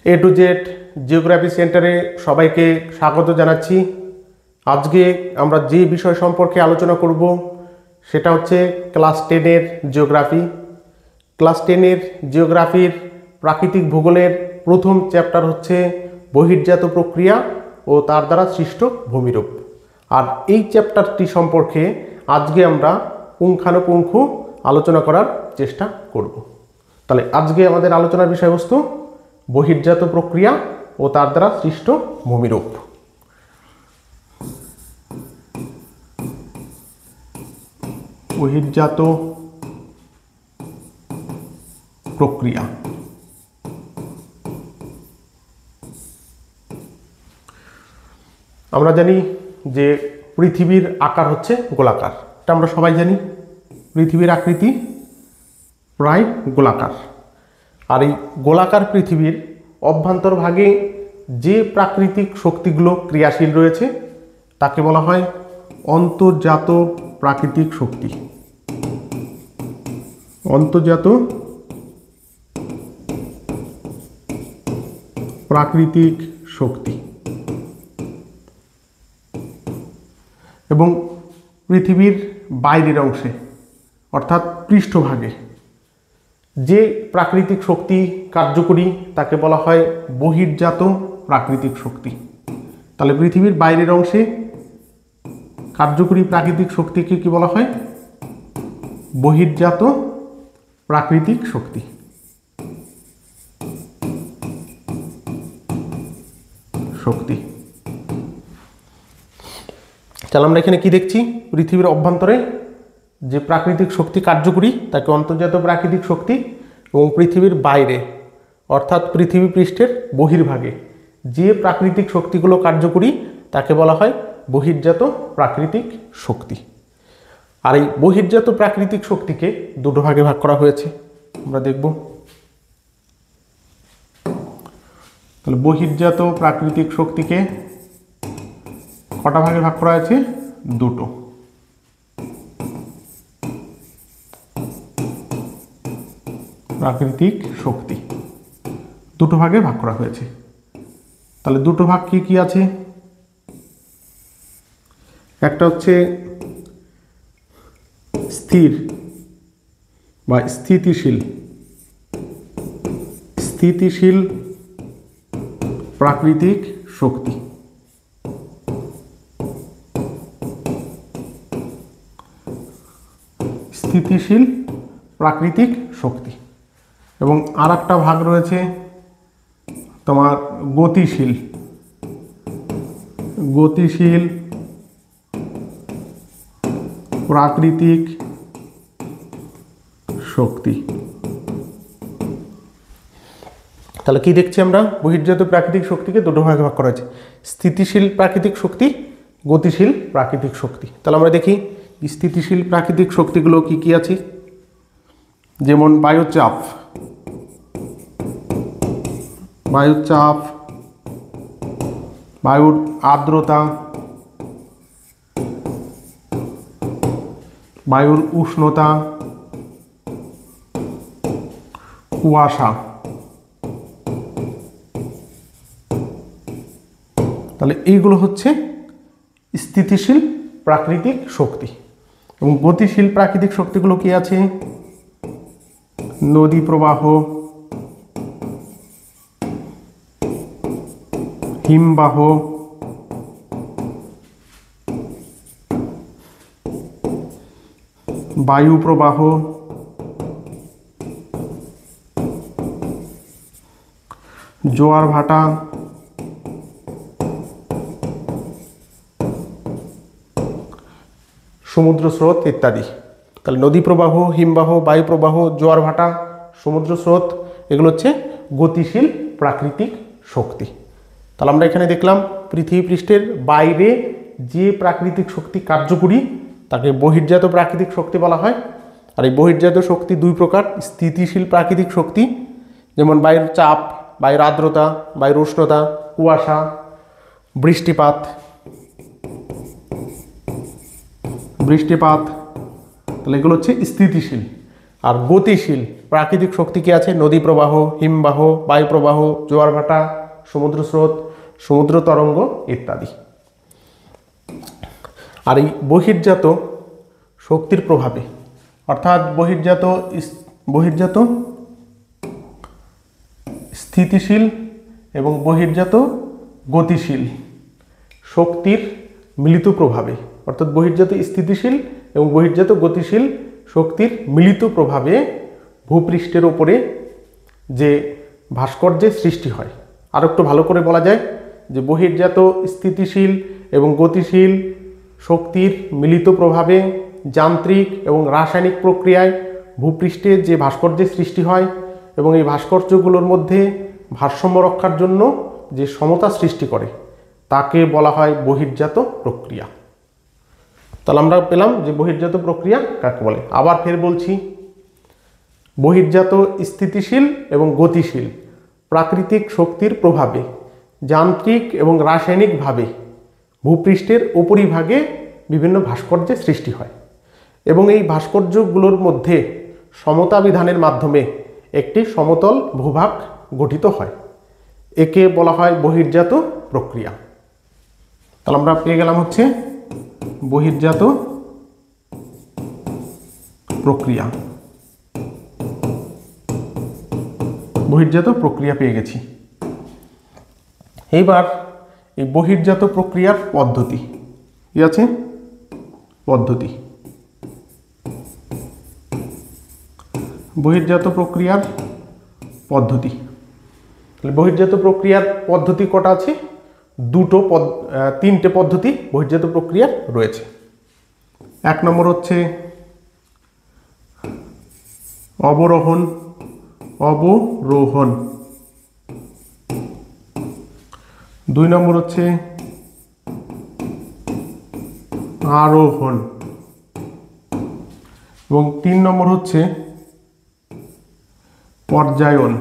A to Z geography সেন্টারে সবাইকে স্বাগত জানাচ্ছি। আজকে আমরা যে বিষয় সম্পর্কে আলোচনা করব সেটা হচ্ছে ক্লাস 10-এর জিওগ্রাফি। ক্লাস 10-এর জিওগ্রাফির প্রাকৃতিক ভূগোলের প্রথম চ্যাপ্টার হচ্ছে বহির্জাত প্রক্রিয়া ও তার দ্বারা সৃষ্ট ভূমিরূপ। আর এই চ্যাপ্টারটি সম্পর্কে আজকে আমরা পুঙ্খানুপুঙ্খ আলোচনা করার চেষ্টা করব। তাহলে আজকে আমাদের আলোচনার বিষয়বস্তু বহির্জাত প্রক্রিয়া ও তার দ্বারা সৃষ্ট ভূমিরূপ। বহির্জাত প্রক্রিয়া। আমরা জানি যে পৃথিবীর আকার হচ্ছে গোলাকার, এটা আমরা সবাই জানি। পৃথিবীর আকৃতি প্রায় গোলাকার। আর এই গোলাকার পৃথিবীর অভ্যন্তরভাগে যে প্রাকৃতিক শক্তিগুলো ক্রিয়াশীল রয়েছে তাকে বলা হয় অন্তর্জাত প্রাকৃতিক শক্তি। অন্তর্জাত প্রাকৃতিক শক্তি। এবং পৃথিবীর বাইরের অংশে অর্থাৎ পৃষ্ঠভাগে যে প্রাকৃতিক শক্তি কার্যকরী তাকে বলা হয় বহির্জাত প্রাকৃতিক শক্তি। তাহলে পৃথিবীর বাইরের অংশে কার্যকরী প্রাকৃতিক শক্তিকে কি বলা হয়? বহির্জাত প্রাকৃতিক শক্তি। তাহলে আমরা এখানে কি দেখছি? পৃথিবীর অভ্যন্তরে যে প্রাকৃতিক শক্তি কার্যকরী তাকে অন্তর্জাত প্রাকৃতিক শক্তি, এবং পৃথিবীর বাইরে অর্থাৎ পৃথিবী পৃষ্ঠের বহির্ভাগে যে প্রাকৃতিক শক্তিগুলো কার্যকরী তাকে বলা হয় বহির্জাত প্রাকৃতিক শক্তি। আর এই বহির্জাত প্রাকৃতিক শক্তিকে দুটো ভাগে ভাগ করা হয়েছে, আমরা দেখব। তাহলে বহির্জাত প্রাকৃতিক শক্তিকে কটা ভাগে ভাগ করা হয়েছে? দুটো। প্রাকৃতিক শক্তি দুটো ভাগে ভাগ করা হয়েছে। তাহলে দুটো ভাগ কি কি আছে? একটা হচ্ছে স্থির বা স্থিতিশীল প্রাকৃতিক শক্তি। স্থিতিশীল প্রাকৃতিক শক্তি। এবং আর একটা ভাগ রয়েছে তোমার গতিশীল প্রাকৃতিক শক্তি। তাহলে কি দেখছি আমরা? বহির্জাত প্রাকৃতিক শক্তিকে দুটো ভাগে ভাগ করা হয়েছে, স্থিতিশীল প্রাকৃতিক শক্তি, গতিশীল প্রাকৃতিক শক্তি। তাহলে আমরা দেখি স্থিতিশীল প্রাকৃতিক শক্তিগুলো কি কি আছে। যেমন বায়ুচাপ, বায়ুর আর্দ্রতা, বায়ুর উষ্ণতা, কুয়াশা। তাহলে এইগুলো হচ্ছে স্থিতিশীল প্রাকৃতিক শক্তি। এবং গতিশীল প্রাকৃতিক শক্তিগুলো কি আছে? নদী প্রবাহ, হিমবাহ, বায়ু প্রবাহ, জোয়ার ভাটা, সমুদ্র স্রোত ইত্যাদি। তাহলে নদী প্রবাহ, হিমবাহ, বায়ু প্রবাহ, জোয়ার ভাটা, সমুদ্র স্রোত এগুলো হচ্ছে গতিশীল প্রাকৃতিক শক্তি। তাহলে আমরা এখানে দেখলাম পৃথিবী পৃষ্ঠের বাইরে যে প্রাকৃতিক শক্তি কার্যকরী তাকে বহির্জাত প্রাকৃতিক শক্তি বলা হয়। আর এই বহির্জাত শক্তি দুই প্রকার, স্থিতিশীল প্রাকৃতিক শক্তি যেমন বায়ুর চাপ, বায়ুর আর্দ্রতা, বায়ুর উষ্ণতা, কুয়াশা, বৃষ্টিপাত, তাহলে এগুলো হচ্ছে স্থিতিশীল। আর গতিশীল প্রাকৃতিক শক্তি কি আছে? নদী প্রবাহ, হিমবাহ, বায়ু প্রবাহ, জোয়ার ভাটা, সমুদ্র স্রোত, সমুদ্র তরঙ্গ ইত্যাদি। আর এই বহির্জাত শক্তির প্রভাবে, অর্থাৎ বহির্জাত স্থিতিশীল এবং বহির্জাত গতিশীল শক্তির মিলিত প্রভাবে, অর্থাৎ বহির্জাত স্থিতিশীল এবং বহির্জাত গতিশীল শক্তির মিলিত প্রভাবে ভূপৃষ্ঠের ওপরে যে ভাস্কর্যের সৃষ্টি হয়। আর একটু ভালো করে বলা যায় যে বহির্জাত স্থিতিশীল এবং গতিশীল শক্তির মিলিত প্রভাবে যান্ত্রিক এবং রাসায়নিক প্রক্রিয়ায় ভূপৃষ্ঠে যে ভাস্কর্যের সৃষ্টি হয় এবং এই ভাস্কর্যগুলোর মধ্যে ভারসাম্য রক্ষার জন্য যে সমতা সৃষ্টি করে তাকে বলা হয় বহির্জাত প্রক্রিয়া। তাহলে আমরা পেলাম যে বহির্জাত প্রক্রিয়া কাকে বলে। আবার ফের বলছি, বহির্জাত স্থিতিশীল এবং গতিশীল প্রাকৃতিক শক্তির প্রভাবে যান্ত্রিক এবং রাসায়নিকভাবে ভূপৃষ্ঠের উপরিভাগে বিভিন্ন ভাস্কর্যের সৃষ্টি হয় এবং এই ভাস্কর্যগুলোর মধ্যে সমতা বিধানের মাধ্যমে একটি সমতল ভূভাগ গঠিত হয়। একে বলা হয় বহির্জাত প্রক্রিয়া। তাহলে আমরা পেয়ে গেলাম হচ্ছে বহির্জাত প্রক্রিয়া। বহির্জাত প্রক্রিয়া পেয়ে গেছি। এইবার এই বহির্জাত প্রক্রিয়ার পদ্ধতি কি আছে? পদ্ধতি, বহির্জাত প্রক্রিয়ার পদ্ধতি। বহির্জাত প্রক্রিয়ার পদ্ধতি কটা আছে? তিনটে পদ্ধতি বহির্জাত প্রক্রিয়ার রয়েছে। এক নম্বর হচ্ছে অবরোহণ, দুই নম্বর হচ্ছে আরোহণ এবং তিন নম্বর হচ্ছে পর্যায়ন।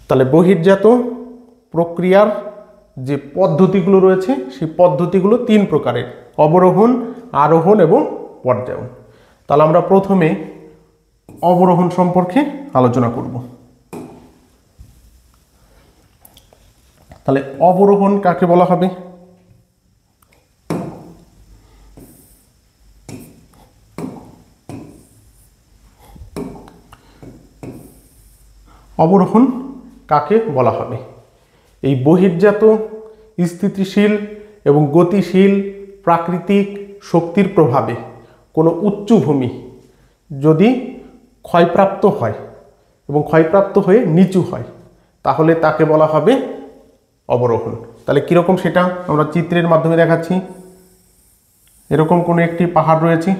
তাহলে বহির্জাত প্রক্রিয়ার যে পদ্ধতিগুলো রয়েছে সেই পদ্ধতিগুলো তিন প্রকারের: অবরোহণ, আরোহণ এবং পর্যায়ন। তাহলে আমরা প্রথমে অবরোহণ সম্পর্কে আলোচনা করব। তাহলে অবরোহণ কাকে বলা হবে? অবরোহণ কাকে বলা হবে? এই বহির্জাত স্থিতিশীল এবং গতিশীল প্রাকৃতিক শক্তির প্রভাবে কোনো উচ্চভূমি যদি ক্ষয়প্রাপ্ত হয় এবং ক্ষয়প্রাপ্ত হয়ে নিচু হয় তাহলে তাকে বলা হবে অবরোহণ। তাহলে কীরকম সেটা আমরা চিত্রের মাধ্যমে দেখাচ্ছি। এরকম কোনো একটি পাহাড় রয়েছে,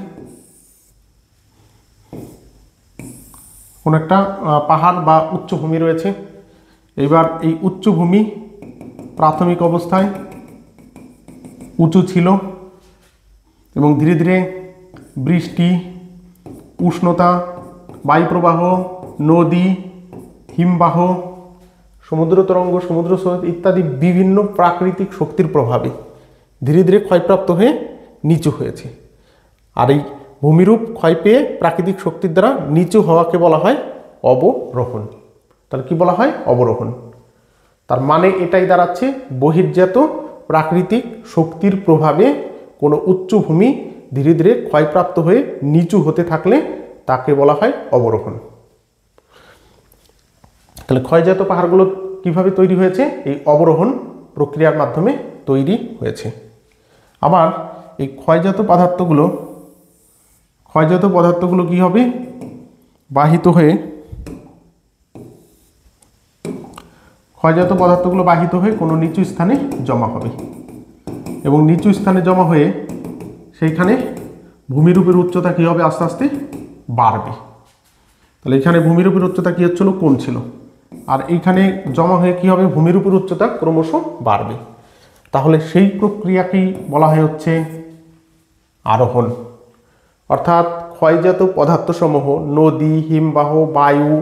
কোনো একটা পাহাড় বা উচ্চভূমি রয়েছে। এবার এই উচ্চভূমি প্রাথমিক অবস্থায় উঁচু ছিল এবং ধীরে ধীরে বৃষ্টি, উষ্ণতা, বায়ুপ্রবাহ, নদী, হিমবাহ, সমুদ্র তরঙ্গ, সমুদ্র স্রোত ইত্যাদি বিভিন্ন প্রাকৃতিক শক্তির প্রভাবে ধীরে ধীরে ক্ষয়প্রাপ্ত হয়ে নিচু হয়েছে। আর এই ভূমিরূপ ক্ষয় পেয়ে প্রাকৃতিক শক্তির দ্বারা নিচু হওয়াকে বলা হয় অবরোহণ। তাহলে কি বলা হয়? অবরোহণ। তার মানে এটাই দাঁড়াচ্ছে বহির্জাত প্রাকৃতিক শক্তির প্রভাবে কোনো উচ্চভূমি ধীরে ধীরে ক্ষয়প্রাপ্ত হয়ে নিচু হতে থাকলে তাকে বলা হয় অবরোহণ। তাহলে ক্ষয়জাত পাহাড়গুলো কিভাবে তৈরি হয়েছে? এই অবরোহণ প্রক্রিয়ার মাধ্যমে তৈরি হয়েছে। আবার এই ক্ষয়জাত পদার্থগুলো কি হবে? বাহিত হয়ে কোনো নিচু স্থানে জমা হবে এবং নিচু স্থানে জমা হয়ে সেইখানে ভূমিরূপের উচ্চতা কী হবে? আস্তে আস্তে বাড়বে। তাহলে এখানে ভূমিরূপের উচ্চতা কী হচ্ছিল? কোণ ছিল। আর এইখানে জমা হয়ে কী হবে? ভূমিরূপের উচ্চতা ক্রমশ বাড়বে। তাহলে সেই প্রক্রিয়াকেই বলা হয় হচ্ছে আরোহণ। অর্থাৎ ক্ষয়জাত পদার্থসমূহ নদী, হিমবাহ, বায়ু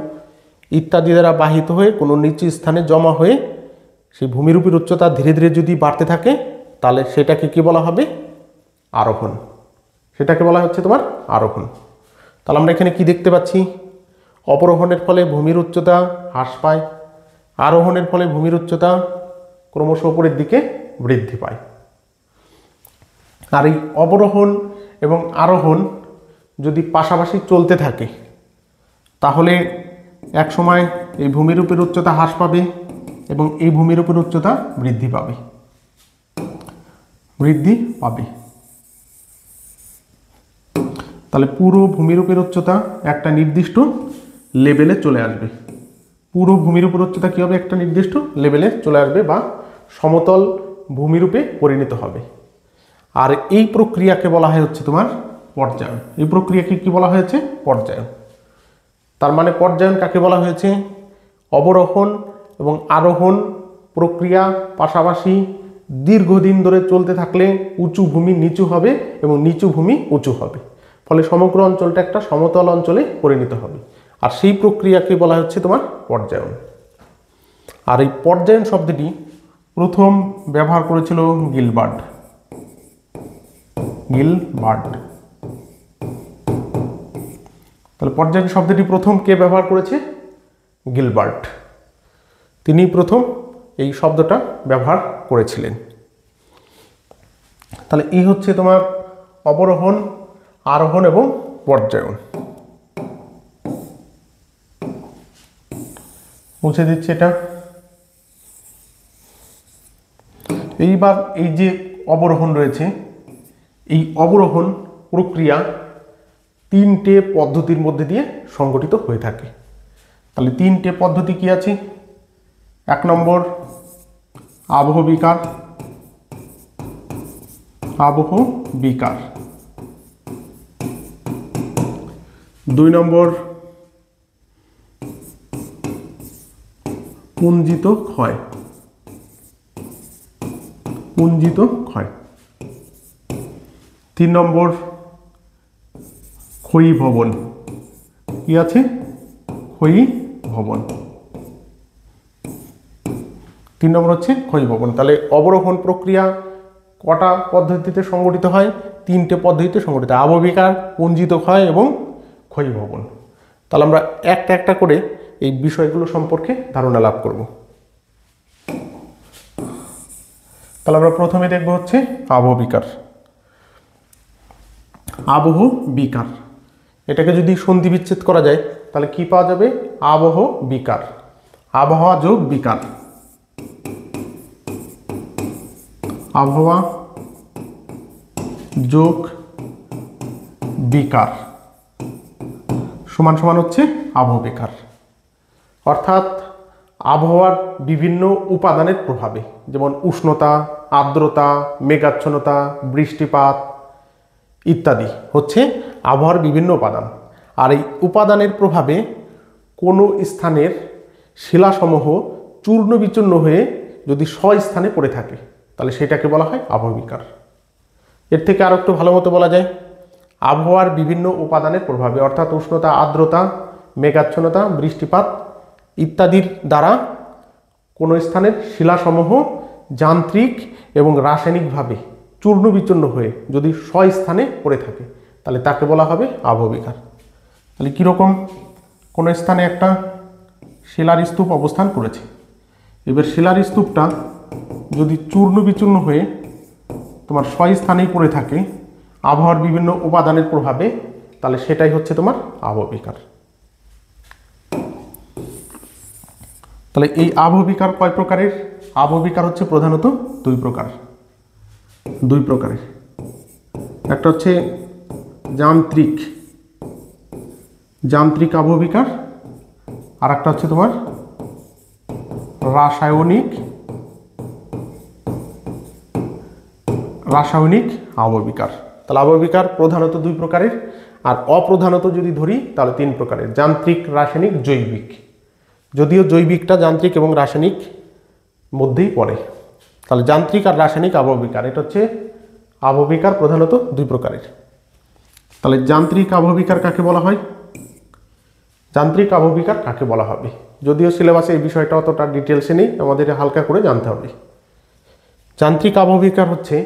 ইত্যাদি দ্বারা বাহিত হয়ে কোনো নিচু স্থানে জমা হয়ে সেই ভূমিরূপের উচ্চতা ধীরে ধীরে যদি বাড়তে থাকে তাহলে সেটাকে কি বলা হবে? আরোহণ। সেটাকে বলা হচ্ছে তোমার আরোহণ। তাহলে আমরা এখানে কি দেখতে পাচ্ছি, অবরোহণের ফলে ভূমির উচ্চতা হ্রাস পায়, আরোহণের ফলে ভূমির উচ্চতা ক্রমশ উপরের দিকে বৃদ্ধি পায়। আর এই অবরোহণ এবং আরোহণ যদি পাশাপাশি চলতে থাকে তাহলে এক সময় এই ভূমিরূপের উচ্চতা হ্রাস পাবে এবং এই ভূমিরূপের উচ্চতা বৃদ্ধি পাবে। তাহলে পুরো ভূমিরূপের উচ্চতা একটা নির্দিষ্ট লেভেলে চলে আসবে। পুরো ভূমিরূপের উচ্চতা কী হবে, একটা নির্দিষ্ট লেভেলে চলে আসবে বা সমতল ভূমিরূপে পরিণত হবে। আর এই প্রক্রিয়াকে বলা হয় হচ্ছে তোমার পর্যায়ন। এই প্রক্রিয়াকে কি বলা হয়েছে, পর্যায়ন। তার মানে পর্যায়ন কাকে বলা হয়েছে, অবরোহণ এবং আরোহণ প্রক্রিয়া পাশাপাশি দীর্ঘদিন ধরে চলতে থাকলে উঁচু ভূমি নিচু হবে এবং নিচু ভূমি উঁচু হবে, ফলে সমগ্র অঞ্চলটা একটা সমতল অঞ্চলে পরিণত হবে। আর সেই প্রক্রিয়াকে বলা হচ্ছে তোমার পর্যায়ন। আর এই পর্যায়ন শব্দটি প্রথম ব্যবহার করেছিল গিলবার্ট। তাহলে পর্যায়ন শব্দটি প্রথম কে ব্যবহার করেছে, গিলবার্ট। তিনি প্রথম এই শব্দটা ব্যবহার করেছিলেন। তাহলে এই হচ্ছে তোমার অবরোহণ, আরোহণ এবং পর্যায়ন। মুছে দিচ্ছি এটা। এইবার এই যে অবরোহণ রয়েছে, এই অবরোহণ প্রক্রিয়া তিনটে পদ্ধতির মধ্যে দিয়ে সংগঠিত হয়ে থাকে। তাহলে তিনটে পদ্ধতি কি আছে, এক নম্বর আবহ বিকার, দুই নম্বর পুঞ্জিত ক্ষয়, তিন নম্বর ক্ষয়ীভবন। কি আছে, ক্ষয়ীভবন। তিন নম্বর হচ্ছে ক্ষয়ীভবন। তাহলে অবরোহণ প্রক্রিয়া কটা পদ্ধতিতে সংগঠিত হয়, তিনটে পদ্ধতিতে সংগঠিত, আবহ বিকার, পুঞ্জিত ক্ষয় এবং ক্ষয়ীভবন। তাহলে আমরা একটা একটা করে এই বিষয়গুলো সম্পর্কে ধারণা লাভ করব। তাহলে আমরা প্রথমে দেখব হচ্ছে আবহ বিকার। এটাকে যদি সন্ধি বিচ্ছেদ করা যায় তাহলে কি পাওয়া যাবে, আবহ বিকার, আবহাওয়া যোগ বিকার, আবহাওয়া যোগ বিকার সমান সমান হচ্ছে আবহ বিকার। অর্থাৎ আবহাওয়ার বিভিন্ন উপাদানের প্রভাবে, যেমন উষ্ণতা, আর্দ্রতা, মেঘাচ্ছন্নতা, বৃষ্টিপাত ইত্যাদি হচ্ছে আবহাওয়ার বিভিন্ন উপাদান। আর এই উপাদানের প্রভাবে কোনো স্থানের শিলাসমূহ চূর্ণ বিচূর্ণ হয়ে যদি স্বস্থানে পড়ে থাকে তাহলে সেটাকে বলা হয় আবহ বিকার। এর থেকে আরও একটু ভালো মতো বলা যায়, আবহাওয়ার বিভিন্ন উপাদানের প্রভাবে অর্থাৎ উষ্ণতা, আর্দ্রতা, মেঘাচ্ছন্নতা, বৃষ্টিপাত ইত্যাদির দ্বারা কোনো স্থানের শিলাসমূহ যান্ত্রিক এবং রাসায়নিকভাবে চূর্ণ বিচূর্ণ হয়ে যদি স্বস্থানে পড়ে থাকে তাহলে তাকে বলা হবে আবহ বিকার। তাহলে কীরকম, কোনো স্থানে একটা শিলার স্তূপ অবস্থান করেছে, এবার শিলার স্তূপটা যদি চূর্ণ বিচূর্ণ হয়ে তোমার স্বস্থানেই পড়ে থাকে আবহাওয়ার বিভিন্ন উপাদানের প্রভাবে, তাহলে সেটাই হচ্ছে তোমার আবহ বিকার। তাহলে এই আবহ বিকার কয় প্রকারের, আবহ বিকার হচ্ছে প্রধানত দুই প্রকারের। একটা হচ্ছে যান্ত্রিক আবহ বিকার, আর একটা হচ্ছে তোমার রাসায়নিক আবহ বিকার। তাহলে আবহ বিকার প্রধানত দুই প্রকারের, আর অপ্রধানত যদি ধরি তাহলে তিন প্রকারের, যান্ত্রিক, রাসায়নিক, জৈবিক। যদিও জৈবিকটা যান্ত্রিক এবং রাসায়নিক মধ্যেই পড়ে। তাহলে যান্ত্রিক আর রাসায়নিক আবহ বিকার, এটা হচ্ছে আবহ বিকার প্রধানত দুই প্রকারের। তাহলে যান্ত্রিক আবহ বিকার কাকে বলা হয়, যান্ত্রিক আবহ বিকার কাকে বলা হবে, যদিও সিলেবাসে এই বিষয়টা অতটা ডিটেলসে নেই, আমাদের হালকা করে জানতে হবে। যান্ত্রিক আবহ বিকার হচ্ছে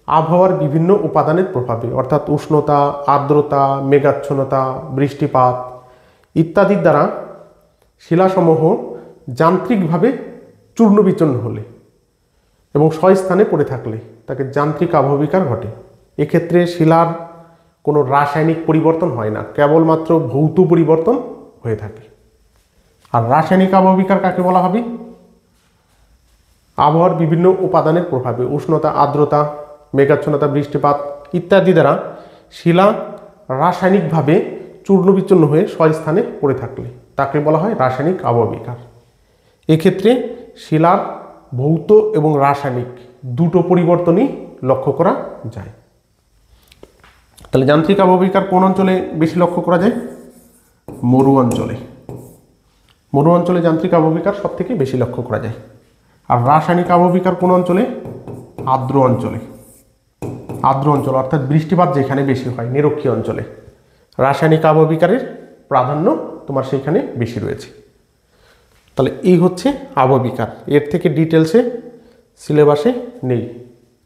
আবহাওয়ার বিভিন্ন উপাদানের প্রভাবে, অর্থাৎ উষ্ণতা, আর্দ্রতা, মেঘাচ্ছন্নতা, বৃষ্টিপাত ইত্যাদির দ্বারা শিলাসমূহ যান্ত্রিকভাবে চূর্ণ বিচূর্ণ হলে এবং স্বস্থানে পড়ে থাকলে তাকে যান্ত্রিক আবহবিকার ঘটে। এক্ষেত্রে শিলার কোনো রাসায়নিক পরিবর্তন হয় না, কেবলমাত্র ভৌত পরিবর্তন হয়ে থাকে। আর রাসায়নিক আবহবিকার কাকে বলা হবে? আবহাওয়ার বিভিন্ন উপাদানের প্রভাবে, উষ্ণতা, আর্দ্রতা, মেঘাচ্ছন্নতা, বৃষ্টিপাত ইত্যাদি দ্বারা শিলা রাসায়নিকভাবে চূর্ণ বিচূর্ণ হয়ে স্বস্থানে পড়ে থাকলে তাকে বলা হয় রাসায়নিক আবহবিকার। এক্ষেত্রে শিলার ভৌত এবং রাসায়নিক দুটো পরিবর্তনই লক্ষ্য করা যায়। তাহলে যান্ত্রিক আবহবিকার কোন অঞ্চলে বেশি লক্ষ্য করা যায়? মরু অঞ্চলে। মরু অঞ্চলে যান্ত্রিক আবহবিকার সব থেকে বেশি লক্ষ্য করা যায়। আর রাসায়নিক আবহবিকার কোন অঞ্চলে? আর্দ্র অঞ্চলে। আর্দ্র অঞ্চল অর্থাৎ বৃষ্টিপাত যেখানে বেশি হয়, নিরক্ষীয় অঞ্চলে রাসায়নিক আবহবিকারের প্রাধান্য তোমার সেখানে বেশি রয়েছে। তাহলে এই হচ্ছে আবহবিকার, এর থেকে ডিটেলসে সিলেবাসে নেই,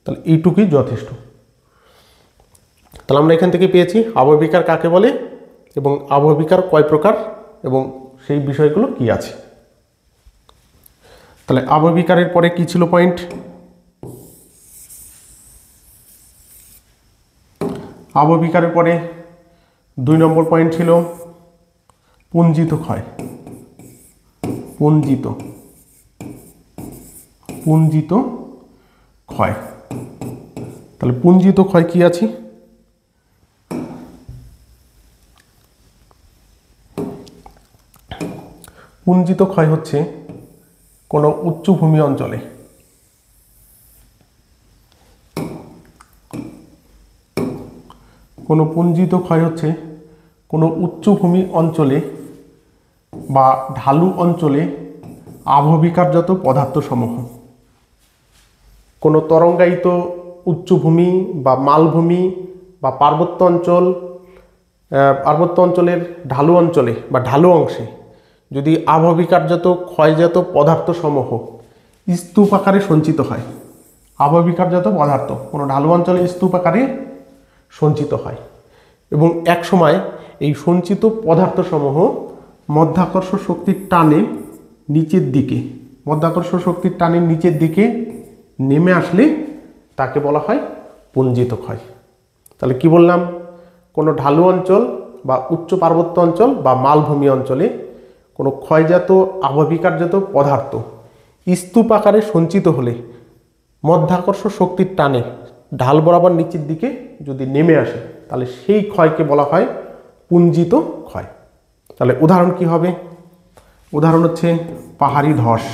তাহলে এইটুকুই যথেষ্ট। তাহলে আমরা এখান থেকে পেয়েছি আবহবিকার কাকে বলে এবং আবহবিকার কয় প্রকার এবং সেই বিষয়গুলো কি আছে। তাহলে আবহবিকারের পরে কি ছিল পয়েন্ট? আবহবিকারের পরে 2 নম্বর পয়েন্ট ছিল পুঞ্জিত ক্ষয়। পুঞ্জিত ক্ষয়। তাহলে পুঞ্জিত ক্ষয় কি আছে? পুঞ্জিত ক্ষয় হচ্ছে কোনো উচ্চভূমি অঞ্চলে পুঞ্জিত ক্ষয় হচ্ছে কোনো উচ্চভূমি অঞ্চলে বা ঢালু অঞ্চলে আবহবিকারজাত পদার্থসমূহ, কোনো তরঙ্গায়িত উচ্চভূমি বা মালভূমি বা পার্বত্য অঞ্চলের ঢালু অঞ্চলে বা ঢালু অংশে যদি আবহবিকারজাত ক্ষয়জাত পদার্থসমূহ স্তূপ আকারে সঞ্চিত হয়, আবহবিকারজাত পদার্থ কোনো ঢালু অঞ্চলে স্তূপ আকারে সঞ্চিত হয় এবং এক সময় এই সঞ্চিত পদার্থসমূহ মধ্যাকর্ষণ শক্তির টানে নিচের দিকে নেমে আসলে তাকে বলা হয় পুঞ্জিত ক্ষয়। তাহলে কি বললাম? কোনো ঢালু অঞ্চল বা উচ্চ পার্বত্য অঞ্চল বা মালভূমি অঞ্চলে কোনো ক্ষয়জাত আবহবিকারজাত পদার্থ স্তূপ আকারে সঞ্চিত হলে মধ্যাকর্ষণ শক্তির টানে ঢাল বরাবর নিচের দিকে যদি নেমে আসে তাহলে সেই ক্ষয়কে বলা হয় পুঞ্জিত ক্ষয়। তাহলে উদাহরণ কি হবে? উদাহরণ হচ্ছে পাহাড়ি ধস।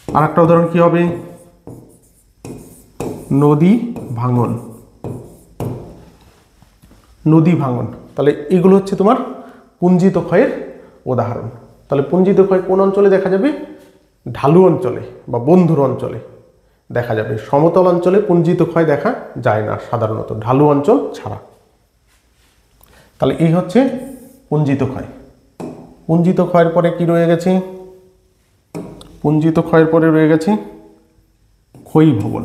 আর একটা উদাহরণ কি হবে? নদী ভাঙন। তাহলে এগুলো হচ্ছে তোমার পুঞ্জিত ক্ষয়ের উদাহরণ। তাহলে পুঞ্জিত ক্ষয় কোন অঞ্চলে দেখা যাবে? ঢালু অঞ্চলে বা বন্ধুর অঞ্চলে দেখা যাবে। সমতল অঞ্চলে পুঞ্জিত ক্ষয় দেখা যায় না সাধারণত, ঢালু অঞ্চল ছাড়া। তাহলে এই হচ্ছে পুঞ্জিত ক্ষয়। পুঞ্জিত ক্ষয়ের পরে কি রয়ে গেছে? পুঞ্জিত ক্ষয়ের পরে রয়ে গেছে ক্ষয়ীভবন।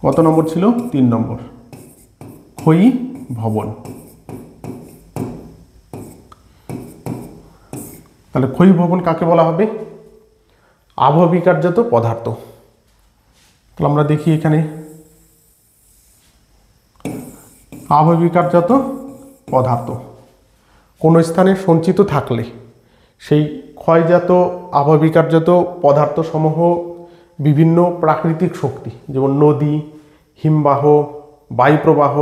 কত নম্বর ছিল? 3 নম্বর, ক্ষয়ীভবন। তাহলে ক্ষয়ীভবন কাকে বলা হবে? আবহবিকারজাত পদার্থ। তাহলে আমরা দেখি এখানে আবহবিকারজাত পদার্থ কোনো স্থানে সঞ্চিত থাকলে সেই ক্ষয়জাত আবহবিকারজাত পদার্থসমূহ বিভিন্ন প্রাকৃতিক শক্তি যেমন নদী, হিমবাহ, বায়ুপ্রবাহ,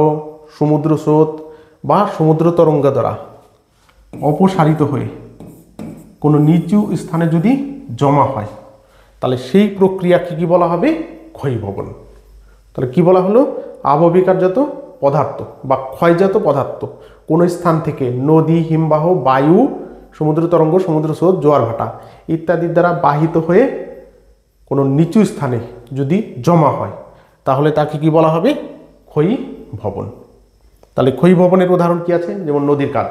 সমুদ্র স্রোত বা সমুদ্র তরঙ্গ দ্বারা অপসারিত হয়ে কোনো নিচু স্থানে যদি জমা হয় তাহলে সেই প্রক্রিয়াকে কি বলা হবে? ক্ষয়ীভবন। তাহলে কি বলা হলো? আবহবিকারজাত পদার্থ বা ক্ষয়জাত পদার্থ কোনো স্থান থেকে নদী, হিমবাহ, বায়ু, সমুদ্র তরঙ্গ, সমুদ্র স্রোত, জোয়ার ভাটা ইত্যাদির দ্বারা বাহিত হয়ে কোনো নিচু স্থানে যদি জমা হয় তাহলে তাকে কি বলা হবে? ক্ষয়ীভবন। তাহলে ক্ষয়ীভবনের উদাহরণ কি আছে? যেমন নদীর কাজ।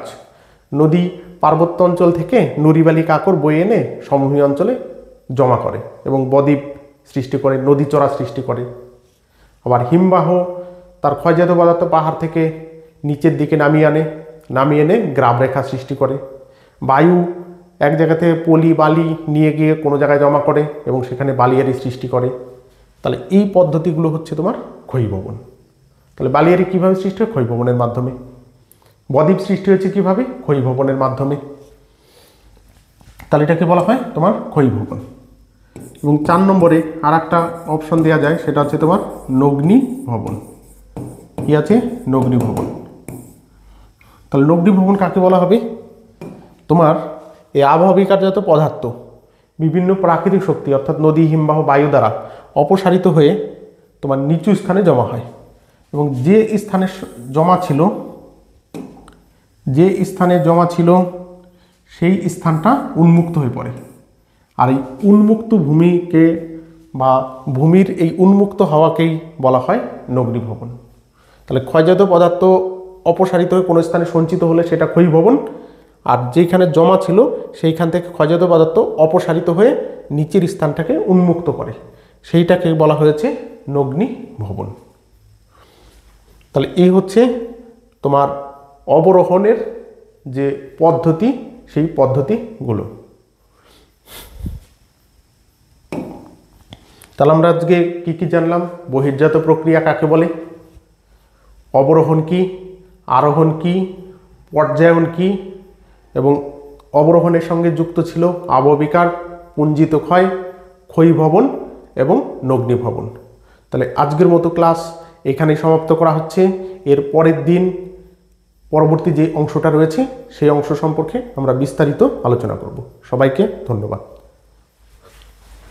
নদী পার্বত্য অঞ্চল থেকে নুড়িবালি কাঁকর বয়ে এনে সমভূমি অঞ্চলে জমা করে এবং বদ্বীপ সৃষ্টি করে, নদী চড়া সৃষ্টি করে। আবার হিমবাহ তার ক্ষয়জাত পদার্থ পাহাড় থেকে নিচের দিকে নামিয়ে এনে গ্রাবরেখা সৃষ্টি করে। বায়ু এক জায়গা থেকে পলি বালি নিয়ে গিয়ে কোনো জায়গায় জমা করে এবং সেখানে বালিয়ারি সৃষ্টি করে। তাহলে এই পদ্ধতিগুলো হচ্ছে তোমার ক্ষয়ীভবন। তাহলে বালিয়ারি কীভাবে সৃষ্টি হয়? ক্ষয়ীভবনের মাধ্যমে। বদ্বীপ সৃষ্টি হয়েছে কীভাবে? ক্ষয়ীভবনের মাধ্যমে। তাহলে এটাকে বলা হয় তোমার ক্ষয়ীভবন। এবং 4 নম্বরে আর একটা অপশন দেওয়া যায়, সেটা হচ্ছে তোমার নগ্নি ভবন। কি আছে? নগ্নি ভবন। তাহলে নগ্নি ভবন কাকে বলা হবে? তোমার এই আবহবিকারজাত পদার্থ বিভিন্ন প্রাকৃতিক শক্তি অর্থাৎ নদী, হিমবাহ, বায়ু দ্বারা অপসারিত হয়ে তোমার নিচু স্থানে জমা হয় এবং যে স্থানে জমা ছিল সেই স্থানটা উন্মুক্ত হয়ে পড়ে। আর এই উন্মুক্ত ভূমিকে বা ভূমির এই উন্মুক্ত হওয়াকেই বলা হয় নগ্নি ভবন। তাহলে ক্ষয়জাত পদার্থ অপসারিত হয়ে কোনো স্থানে সঞ্চিত হলে সেটা ক্ষয়ীভবন, আর যেখানে জমা ছিল সেইখান থেকে ক্ষয়জাত পদার্থ অপসারিত হয়ে নিচের স্থানটাকে উন্মুক্ত করে, সেইটাকে বলা হয়েছে নগ্নি ভবন। তাহলে এই হচ্ছে তোমার অবরোহণের যে পদ্ধতি, সেই পদ্ধতিগুলো। তাহলে আমরা আজকে কি কি জানলাম? বহির্জাত প্রক্রিয়া কাকে বলে, অবরোহণ কি, আরোহণ কি, পর্যায়ন কি, এবং অবরোহণের সঙ্গে যুক্ত ছিল আবহবিকার, পুঞ্জিত ক্ষয়, ক্ষয়ীভবন এবং নগ্নিভবন। তাহলে আজকের মতো ক্লাস এখানেই সমাপ্ত করা হচ্ছে। এর পরের দিন পরবর্তী যে অংশটা রয়েছে সেই অংশ সম্পর্কে আমরা বিস্তারিত আলোচনা করব। সবাইকে ধন্যবাদ।